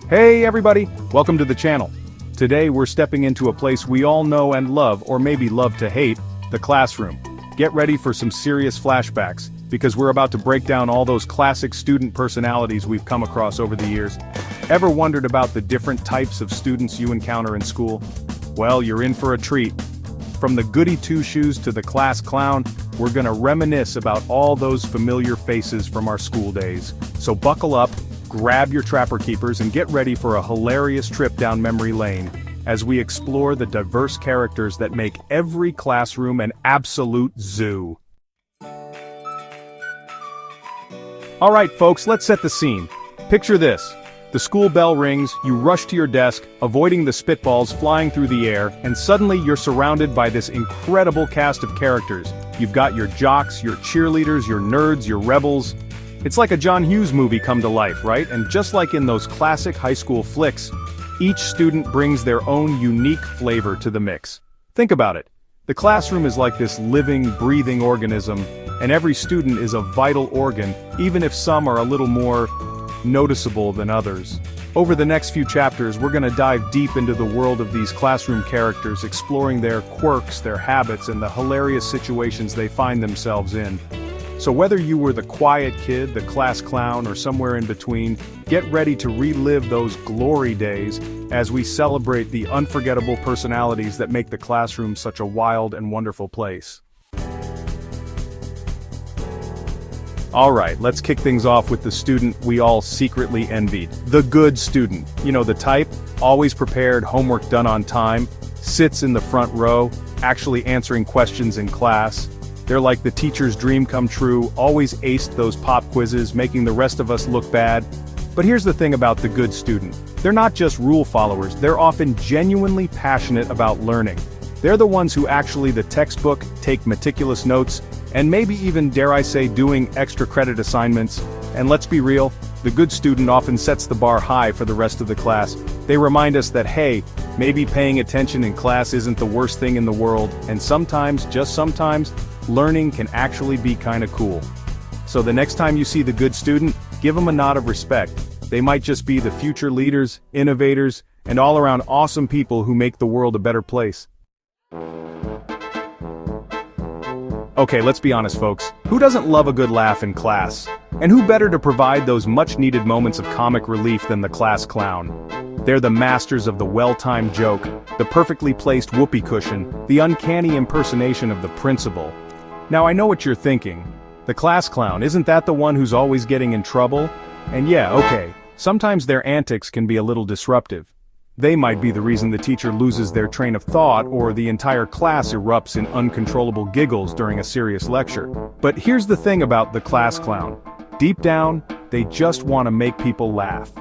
Hey everybody, welcome to the channel. Today we're stepping into a place we all know and love, or maybe love to hate, the classroom. Get ready for some serious flashbacks, because we're about to break down all those classic student personalities we've come across over the years. Ever wondered about the different types of students you encounter in school? Well, you're in for a treat. From the goody two-shoes to the class clown, we're gonna reminisce about all those familiar faces from our school days. So buckle up, grab your Trapper Keepers and get ready for a hilarious trip down memory lane as we explore the diverse characters that make every classroom an absolute zoo. Alright folks, let's set the scene. Picture this. The school bell rings, you rush to your desk, avoiding the spitballs flying through the air, and suddenly you're surrounded by this incredible cast of characters. You've got your jocks, your cheerleaders, your nerds, your rebels. It's like a John Hughes movie come to life, right? And just like in those classic high school flicks, each student brings their own unique flavor to the mix. Think about it. The classroom is like this living, breathing organism, and every student is a vital organ, even if some are a little more noticeable than others. Over the next few chapters, we're gonna dive deep into the world of these classroom characters, exploring their quirks, their habits, and the hilarious situations they find themselves in. So whether you were the quiet kid, the class clown, or somewhere in between, get ready to relive those glory days as we celebrate the unforgettable personalities that make the classroom such a wild and wonderful place. Alright, let's kick things off with the student we all secretly envied. The good student. You know the type, always prepared, homework done on time, sits in the front row, actually answering questions in class. They're like the teacher's dream come true, always aced those pop quizzes, making the rest of us look bad. But here's the thing about the good student. They're not just rule followers, they're often genuinely passionate about learning. They're the ones who actually the textbook, take meticulous notes, and maybe even, dare I say, doing extra credit assignments. And let's be real, the good student often sets the bar high for the rest of the class. They remind us that, hey, maybe paying attention in class isn't the worst thing in the world, and sometimes, just sometimes, learning can actually be kinda cool. So the next time you see the good student, give them a nod of respect. They might just be the future leaders, innovators, and all-around awesome people who make the world a better place. Okay, let's be honest folks, who doesn't love a good laugh in class? And who better to provide those much-needed moments of comic relief than the class clown? They're the masters of the well-timed joke, the perfectly placed whoopee cushion, the uncanny impersonation of the principal. Now I know what you're thinking. The class clown, isn't that the one who's always getting in trouble? And yeah, okay, sometimes their antics can be a little disruptive. They might be the reason the teacher loses their train of thought or the entire class erupts in uncontrollable giggles during a serious lecture. But here's the thing about the class clown. Deep down, they just want to make people laugh.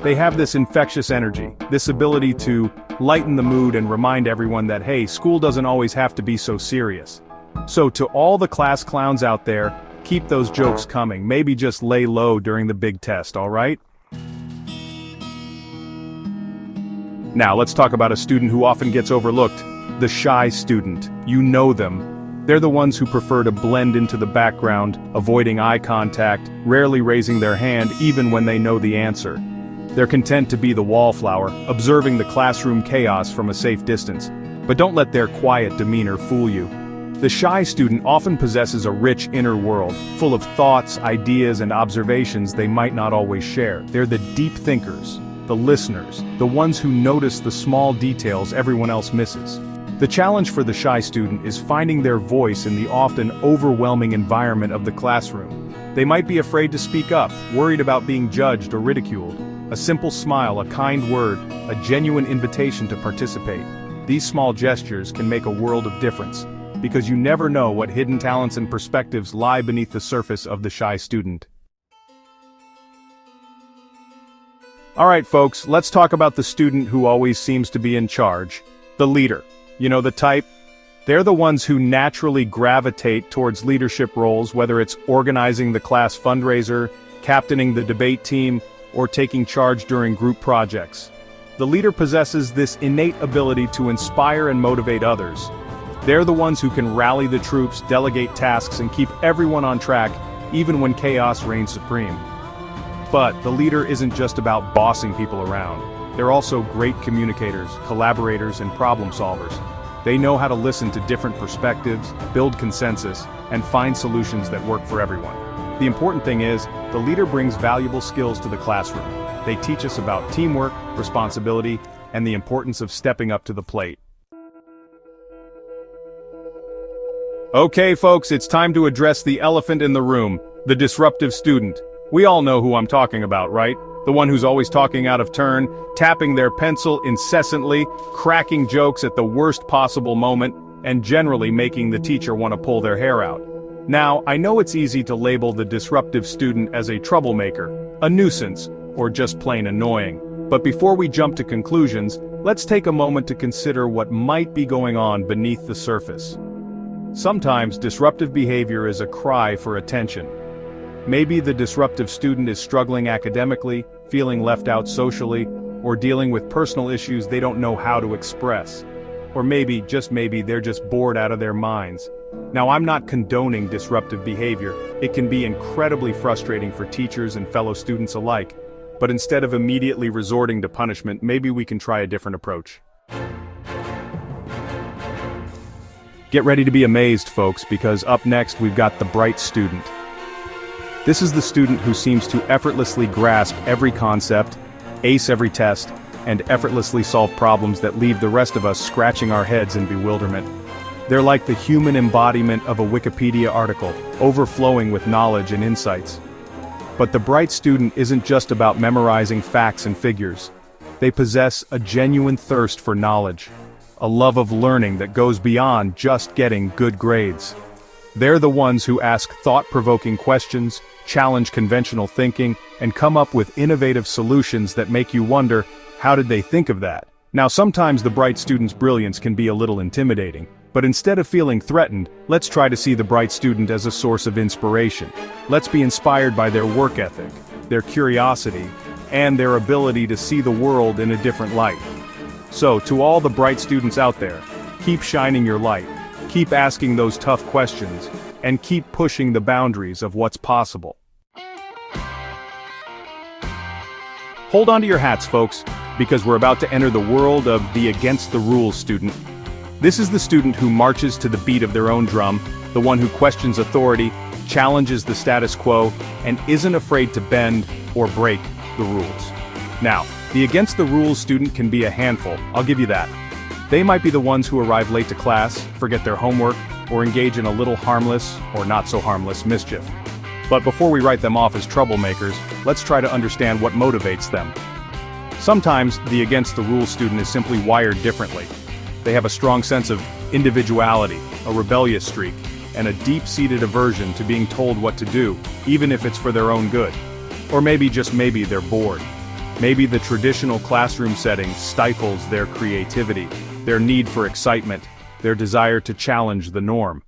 They have this infectious energy, this ability to lighten the mood and remind everyone that, hey, school doesn't always have to be so serious. So to all the class clowns out there, keep those jokes coming, maybe just lay low during the big test, alright? Now let's talk about a student who often gets overlooked, the shy student. You know them. They're the ones who prefer to blend into the background, avoiding eye contact, rarely raising their hand even when they know the answer. They're content to be the wallflower, observing the classroom chaos from a safe distance. But don't let their quiet demeanor fool you. The shy student often possesses a rich inner world, full of thoughts, ideas, and observations they might not always share. They're the deep thinkers, the listeners, the ones who notice the small details everyone else misses. The challenge for the shy student is finding their voice in the often overwhelming environment of the classroom. They might be afraid to speak up, worried about being judged or ridiculed. A simple smile, a kind word, a genuine invitation to participate. These small gestures can make a world of difference, because you never know what hidden talents and perspectives lie beneath the surface of the shy student. Alright folks, let's talk about the student who always seems to be in charge. The leader. You know the type? They're the ones who naturally gravitate towards leadership roles, whether it's organizing the class fundraiser, captaining the debate team, or taking charge during group projects. The leader possesses this innate ability to inspire and motivate others. They're the ones who can rally the troops, delegate tasks, and keep everyone on track, even when chaos reigns supreme. But the leader isn't just about bossing people around. They're also great communicators, collaborators, and problem solvers. They know how to listen to different perspectives, build consensus, and find solutions that work for everyone. The important thing is, the leader brings valuable skills to the classroom. They teach us about teamwork, responsibility, and the importance of stepping up to the plate. Okay, folks, it's time to address the elephant in the room, the disruptive student. We all know who I'm talking about, right? The one who's always talking out of turn, tapping their pencil incessantly, cracking jokes at the worst possible moment, and generally making the teacher want to pull their hair out. Now, I know it's easy to label the disruptive student as a troublemaker, a nuisance, or just plain annoying. But before we jump to conclusions, let's take a moment to consider what might be going on beneath the surface. Sometimes disruptive behavior is a cry for attention. Maybe the disruptive student is struggling academically, feeling left out socially, or dealing with personal issues they don't know how to express. Or maybe, just maybe, they're just bored out of their minds. Now, I'm not condoning disruptive behavior. It can be incredibly frustrating for teachers and fellow students alike. But instead of immediately resorting to punishment, maybe we can try a different approach. Get ready to be amazed, folks, because up next we've got the bright student. This is the student who seems to effortlessly grasp every concept, ace every test, and effortlessly solve problems that leave the rest of us scratching our heads in bewilderment. They're like the human embodiment of a Wikipedia article, overflowing with knowledge and insights. But the bright student isn't just about memorizing facts and figures. They possess a genuine thirst for knowledge, a love of learning that goes beyond just getting good grades. They're the ones who ask thought-provoking questions, challenge conventional thinking, and come up with innovative solutions that make you wonder, how did they think of that? Now, sometimes the bright student's brilliance can be a little intimidating, but instead of feeling threatened, let's try to see the bright student as a source of inspiration. Let's be inspired by their work ethic, their curiosity, and their ability to see the world in a different light. So, to all the bright students out there, keep shining your light. Keep asking those tough questions, and keep pushing the boundaries of what's possible. Hold on to your hats, folks, because we're about to enter the world of the against the rules student. This is the student who marches to the beat of their own drum, the one who questions authority, challenges the status quo, and isn't afraid to bend or break the rules. Now, the against the rules student can be a handful, I'll give you that. They might be the ones who arrive late to class, forget their homework, or engage in a little harmless, or not so harmless, mischief. But before we write them off as troublemakers, let's try to understand what motivates them. Sometimes, the against the rules student is simply wired differently. They have a strong sense of individuality, a rebellious streak, and a deep-seated aversion to being told what to do, even if it's for their own good. Or maybe, just maybe, they're bored. Maybe the traditional classroom setting stifles their creativity, their need for excitement, their desire to challenge the norm.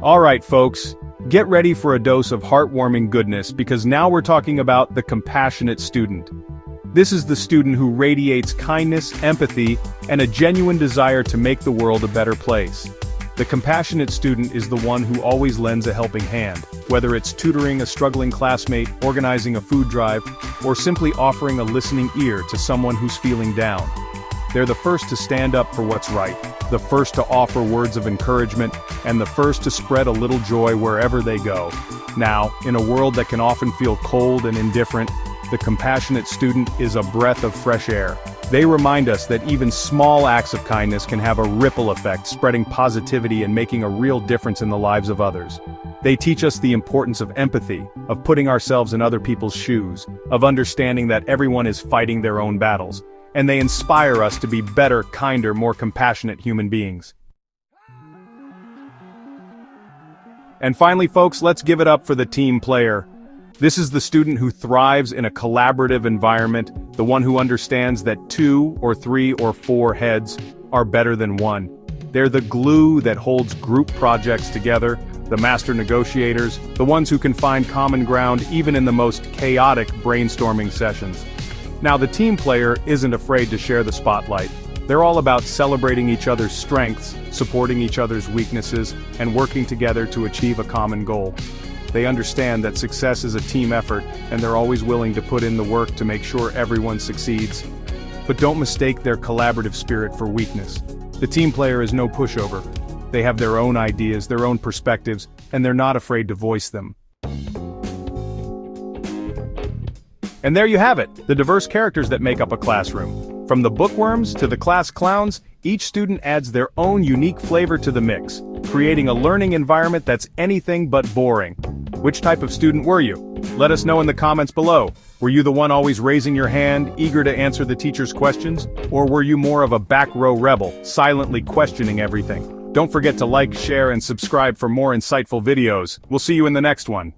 Alright, folks, get ready for a dose of heartwarming goodness because now we're talking about the compassionate student. This is the student who radiates kindness, empathy, and a genuine desire to make the world a better place. The compassionate student is the one who always lends a helping hand, whether it's tutoring a struggling classmate, organizing a food drive, or simply offering a listening ear to someone who's feeling down. They're the first to stand up for what's right, the first to offer words of encouragement, and the first to spread a little joy wherever they go. Now, in a world that can often feel cold and indifferent, the compassionate student is a breath of fresh air. They remind us that even small acts of kindness can have a ripple effect, spreading positivity and making a real difference in the lives of others. They teach us the importance of empathy, of putting ourselves in other people's shoes, of understanding that everyone is fighting their own battles, and they inspire us to be better, kinder, more compassionate human beings. And finally, folks, let's give it up for the team player. This is the student who thrives in a collaborative environment, the one who understands that 2 or 3 or 4 heads are better than one. They're the glue that holds group projects together, the master negotiators, the ones who can find common ground even in the most chaotic brainstorming sessions. Now, the team player isn't afraid to share the spotlight. They're all about celebrating each other's strengths, supporting each other's weaknesses, and working together to achieve a common goal. They understand that success is a team effort, and they're always willing to put in the work to make sure everyone succeeds. But don't mistake their collaborative spirit for weakness. The team player is no pushover. They have their own ideas, their own perspectives, and they're not afraid to voice them. And there you have it, the diverse characters that make up a classroom. From the bookworms to the class clowns, each student adds their own unique flavor to the mix, creating a learning environment that's anything but boring. Which type of student were you? Let us know in the comments below. Were you the one always raising your hand, eager to answer the teacher's questions? Or were you more of a back row rebel, silently questioning everything? Don't forget to like, share, and subscribe for more insightful videos. We'll see you in the next one.